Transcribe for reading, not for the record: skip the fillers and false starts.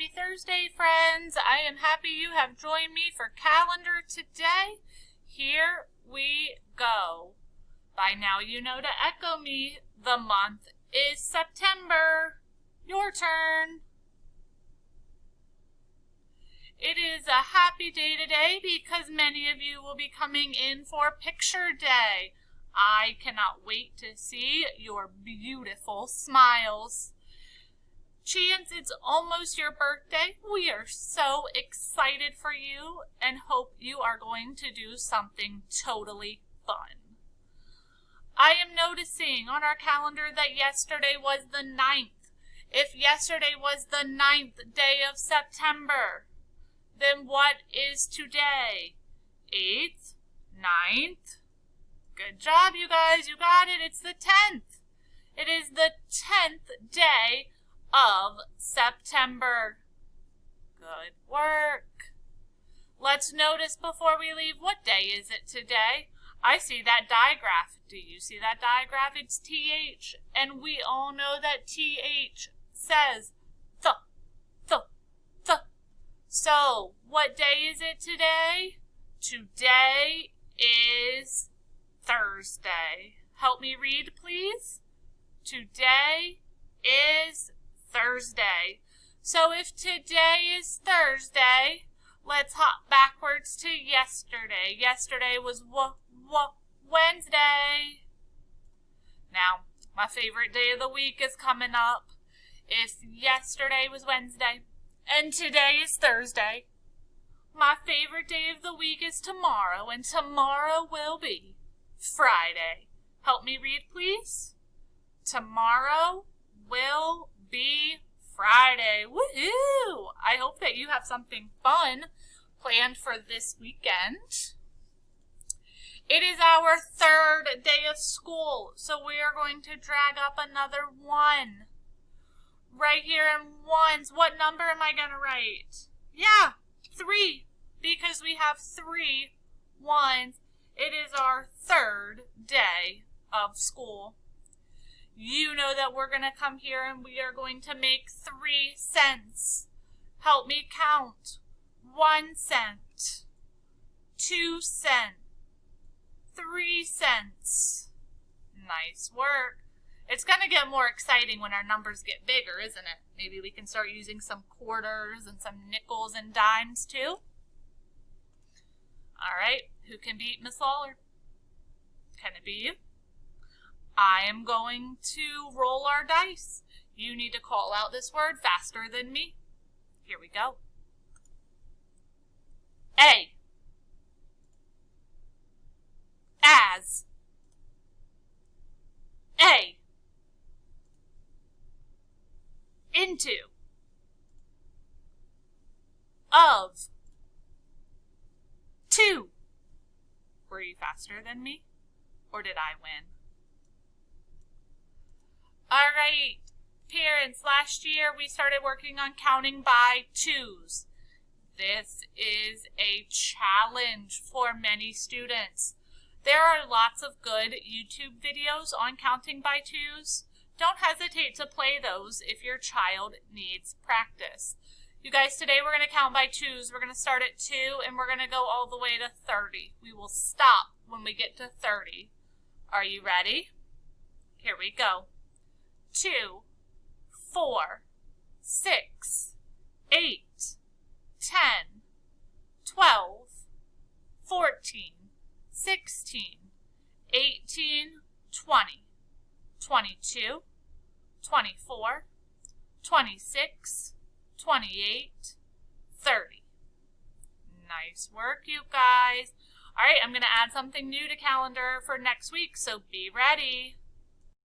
Happy Thursday, friends. I am happy you have joined me for calendar today. Here we go. By now you know to echo me. The month is September. Your turn. It is a happy day today because many of you will be coming in for picture day. I cannot wait to see your beautiful smiles. Chance, it's almost your birthday. We are so excited for you and hope you are going to do something totally fun. I am noticing on our calendar that yesterday was the 9th. If yesterday was the 9th day of September, then what is today? 8th? 9th? Good job, you guys. You got it. It's the 10th. It is the 10th day of September. Good work. Let's notice before we leave, what day is it today? I see that digraph. Do you see that digraph? It's TH, and we all know that TH says th. So, what day is it today? Today is Thursday. Help me read, please. Today is Thursday. So if today is Thursday, let's hop backwards to yesterday. Yesterday was Wednesday. Now, my favorite day of the week is coming up. If yesterday was Wednesday and today is Thursday, my favorite day of the week is tomorrow, and tomorrow will be Friday. Help me read, please. Tomorrow will be Friday. Woohoo! I hope that you have something fun planned for this weekend. It is our 3rd day of school, so we are going to drag up another 1. Right here in ones, what number am I going to write? Yeah, 3, because we have 3 ones. It is our 3rd day of school. You know that we're going to come here and we are going to make 3 cents. Help me count. 1 cent, 2 cents, 3 cents. Nice work. It's going to get more exciting when our numbers get bigger, isn't it? Maybe we can start using some quarters and some nickels and dimes too. All right, who can beat Miss Lawler? Can it be you? I am going to roll our dice. You need to call out this word faster than me. Here we go. A. As. A. Into. Of. To. Were you faster than me? Or did I win? All right, parents, last year we started working on counting by 2s. This is a challenge for many students. There are lots of good YouTube videos on counting by 2s. Don't hesitate to play those if your child needs practice. You guys, today we're going to count by 2s. We're going to start at 2 and we're going to go all the way to 30. We will stop when we get to 30. Are you ready? Here we go. 2, 4, 6, 8, 10, 12, 14, 16, 18, 20, 22, 24, 26, 28, 30. Nice work, you guys. All right, I'm going to add something new to calendar for next week, so be ready.